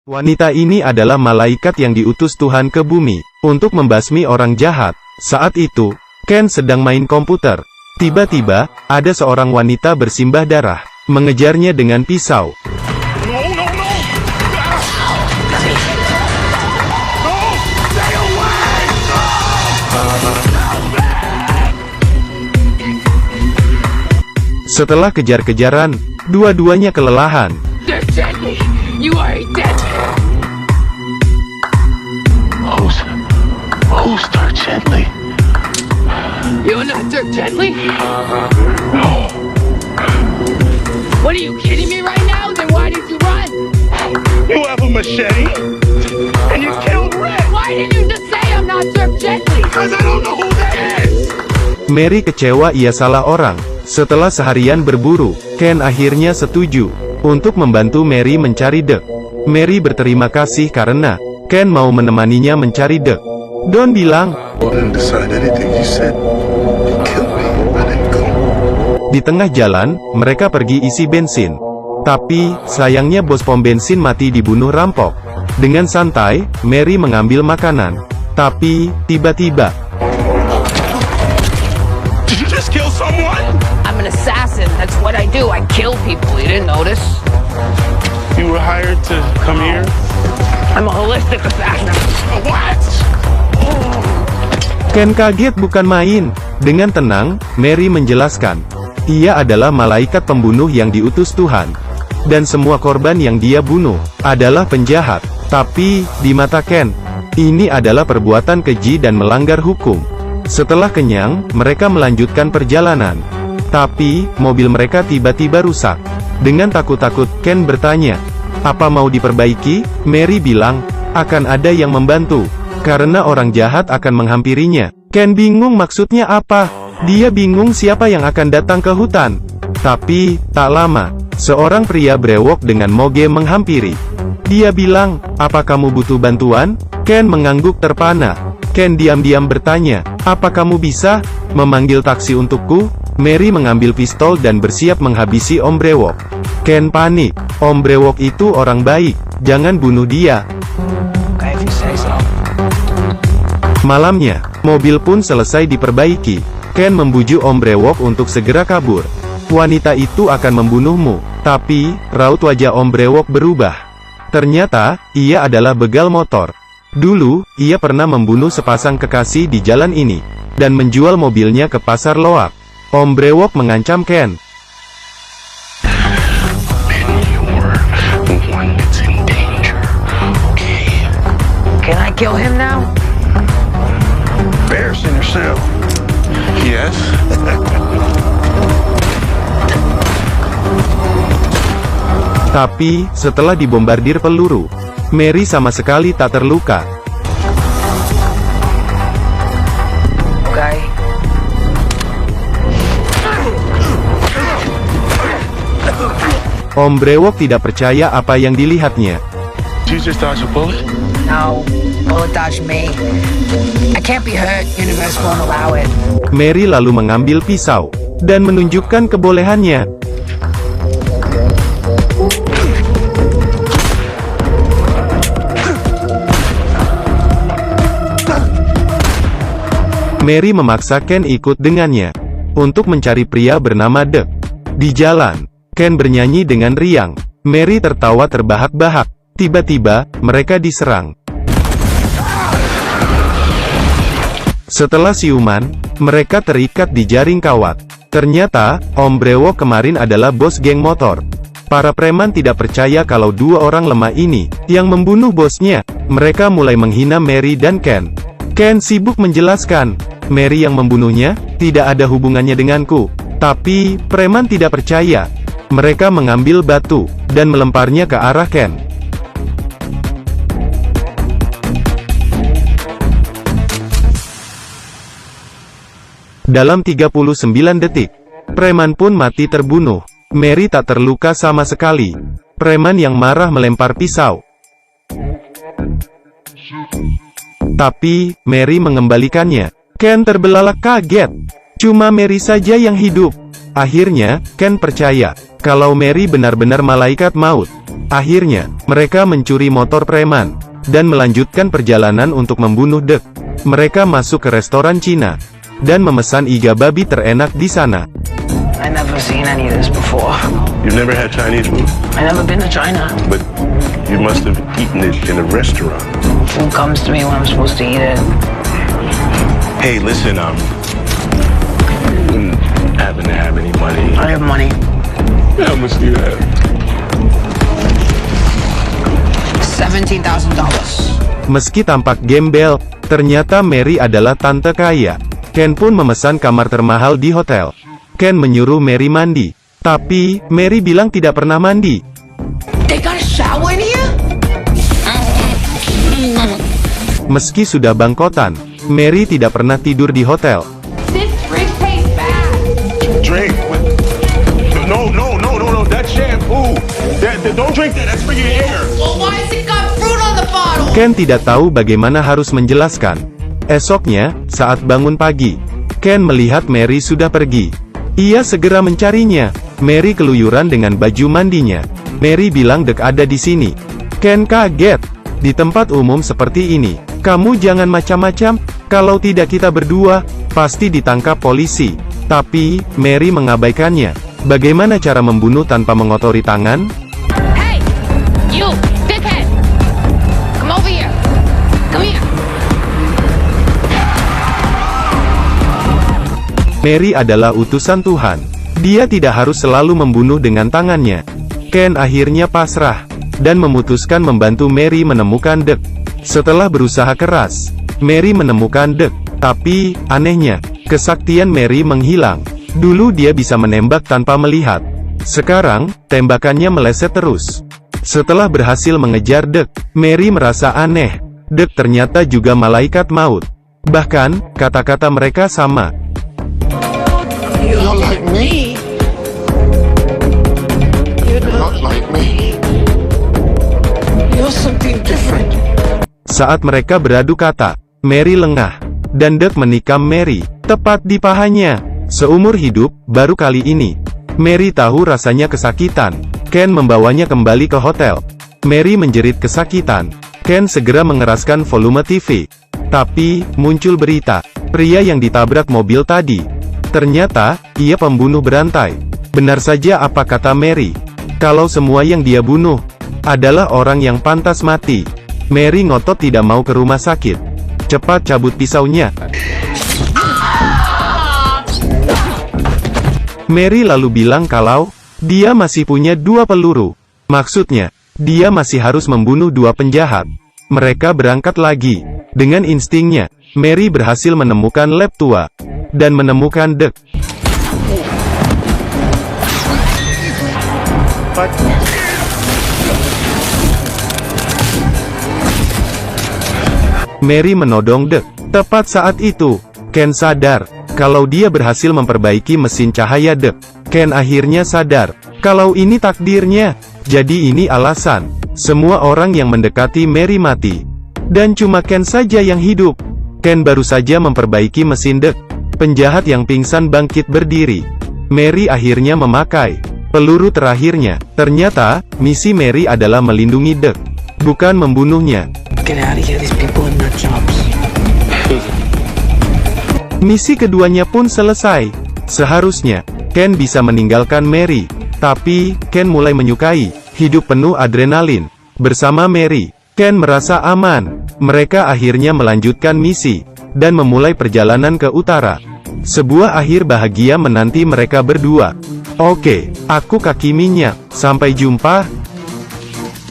Wanita ini adalah malaikat yang diutus Tuhan ke bumi, untuk membasmi orang jahat. Saat itu, Ken sedang main komputer. Tiba-tiba, ada seorang wanita bersimbah darah, mengejarnya dengan pisau. Setelah kejar-kejaran, dua-duanya kelelahan. You are dead. Who's Dirk Gently? You know Dirk Gently? What are you kidding me right now? Then why did you run? You have a machete? And you killed Red? Why didn't you just say I'm not Dirk Gently? Because I don't know who that is! Mary kecewa ia salah orang. Setelah seharian berburu, Ken akhirnya setuju untuk membantu Mary mencari Dirk. Mary berterima kasih karena Ken mau menemaninya mencari Dirk. Don bilang, di tengah jalan, mereka pergi isi bensin. Tapi, sayangnya bos pom bensin mati dibunuh rampok. Dengan santai, Mary mengambil makanan. Tapi, tiba-tiba, Did you just kill someone? I'm an assassin. That's what I do. I kill people. You didn't notice? You were hired to come here? I'm a holistic assassin. What? Ken kaget bukan main. Dengan tenang, Mary menjelaskan, ia adalah malaikat pembunuh yang diutus Tuhan. Dan semua korban yang dia bunuh adalah penjahat. Tapi, di mata Ken, ini adalah perbuatan keji dan melanggar hukum. Setelah kenyang, mereka melanjutkan perjalanan. Tapi, mobil mereka tiba-tiba rusak. Dengan takut-takut, Ken bertanya, apa mau diperbaiki? Mary bilang, akan ada yang membantu. Karena orang jahat akan menghampirinya. Ken bingung maksudnya apa. Dia bingung siapa yang akan datang ke hutan. Tapi, tak lama, seorang pria brewok dengan moge menghampiri. Dia bilang, apa kamu butuh bantuan? Ken mengangguk terpana. Ken diam-diam bertanya, apa kamu bisa memanggil taksi untukku? Mary mengambil pistol dan bersiap menghabisi Om Brewok. Ken panik. Om Brewok itu orang baik. Jangan bunuh dia. Okay, if you say so. Malamnya, mobil pun selesai diperbaiki. Ken membujuk Om Brewok untuk segera kabur. Wanita itu akan membunuhmu. Tapi, raut wajah Om Brewok berubah. Ternyata, ia adalah begal motor. Dulu, ia pernah membunuh sepasang kekasih di jalan ini, dan menjual mobilnya ke pasar loak. Om Brewok mengancam Ken. Can I kill him now? Embarrassing yourself. Yes. Tapi, setelah dibombardir peluru, Mary sama sekali tak terluka. Okay. Om Brewok tidak percaya apa yang dilihatnya. Did you just dodge a bullet? No, bullet dodge me. I can't be hurt. Universe won't allow it. Mary lalu mengambil pisau, dan menunjukkan kebolehannya. Mary memaksa Ken ikut dengannya, untuk mencari pria bernama Dirk. Di jalan, Ken bernyanyi dengan riang. Mary tertawa terbahak-bahak. Tiba-tiba, mereka diserang. Setelah siuman, mereka terikat di jaring kawat. Ternyata, Om Brewok kemarin adalah bos geng motor. Para preman tidak percaya kalau dua orang lemah ini, yang membunuh bosnya. Mereka mulai menghina Mary dan Ken. Ken sibuk menjelaskan, Mary yang membunuhnya, tidak ada hubungannya denganku. Tapi, preman tidak percaya. Mereka mengambil batu, dan melemparnya ke arah Ken. Dalam 39 detik, preman pun mati terbunuh. Mary tak terluka sama sekali. Preman yang marah melempar pisau. Tapi, Mary mengembalikannya. Ken terbelalak kaget. Cuma Mary saja yang hidup. Akhirnya, Ken percaya, kalau Mary benar-benar malaikat maut. Akhirnya, mereka mencuri motor preman, dan melanjutkan perjalanan untuk membunuh Dek. Mereka masuk ke restoran Cina, dan memesan iga babi terenak di sana. I never seen any of this before. You've never had Chinese food? I never been to China. But you must have eaten it in a restaurant. Food comes to me when I'm supposed to eat it. Hey, listen, you happen to have any money? I have money. How much do you have? $17,000. Meski tampak gembel, ternyata Mary adalah tante kaya. Ken pun memesan kamar termahal di hotel. Ken menyuruh Mary mandi, tapi Mary bilang tidak pernah mandi. They got a shower in here? Meski sudah bangkotan, Mary tidak pernah tidur di hotel. This drink tastes bad. Drink? What? No, that's shampoo. Don't drink that, that's for your hair. Well, why has it got fruit on the bottle? Ken tidak tahu bagaimana harus menjelaskan. Esoknya, saat bangun pagi, Ken melihat Mary sudah pergi. Ia segera mencarinya. Mary keluyuran dengan baju mandinya. Mary bilang Dek ada di sini. Ken kaget. Di tempat umum seperti ini, kamu jangan macam-macam, kalau tidak kita berdua, pasti ditangkap polisi. Tapi, Mary mengabaikannya. Bagaimana cara membunuh tanpa mengotori tangan? Hey, you, dickhead! Come over here. Come here. Mary adalah utusan Tuhan. Dia tidak harus selalu membunuh dengan tangannya. Ken akhirnya pasrah, dan memutuskan membantu Mary menemukan Dek. Setelah berusaha keras, Mary menemukan Dek. Tapi, anehnya, kesaktian Mary menghilang. Dulu dia bisa menembak tanpa melihat. Sekarang, tembakannya meleset terus. Setelah berhasil mengejar Dek, Mary merasa aneh. Dek ternyata juga malaikat maut. Bahkan, kata-kata mereka sama. You're like me. You're not like me. You're something different. Saat mereka beradu kata, Mary lengah, dan Dek menikam Mary, tepat di pahanya. Seumur hidup, baru kali ini, Mary tahu rasanya kesakitan. Ken membawanya kembali ke hotel. Mary menjerit kesakitan. Ken segera mengeraskan volume TV. Tapi, muncul berita, pria yang ditabrak mobil tadi. Ternyata, ia pembunuh berantai. Benar saja apa kata Mary. Kalau semua yang dia bunuh, adalah orang yang pantas mati. Mary ngotot tidak mau ke rumah sakit. Cepat cabut pisaunya. Mary lalu bilang kalau, dia masih punya 2 peluru. Maksudnya, dia masih harus membunuh 2 penjahat. Mereka berangkat lagi. Dengan instingnya, Mary berhasil menemukan lab tua. Dan menemukan Dek. Mary menodong Dek. Tepat saat itu, Ken sadar, kalau dia berhasil memperbaiki mesin cahaya Dek. Ken akhirnya sadar, kalau ini takdirnya, jadi ini alasan. Semua orang yang mendekati Mary mati. Dan cuma Ken saja yang hidup. Ken baru saja memperbaiki mesin Dek. Penjahat yang pingsan bangkit berdiri. Mary akhirnya memakai peluru terakhirnya. Ternyata, misi Mary adalah melindungi Dek, bukan membunuhnya. Get out of here, these people are nut jobs. Misi keduanya pun selesai. Seharusnya, Ken bisa meninggalkan Mary. Tapi, Ken mulai menyukai hidup penuh adrenalin. Bersama Mary, Ken merasa aman. Mereka akhirnya melanjutkan misi, dan memulai perjalanan ke utara. Sebuah akhir bahagia menanti mereka berdua. Oke, aku Kaki Minyak. Sampai jumpa.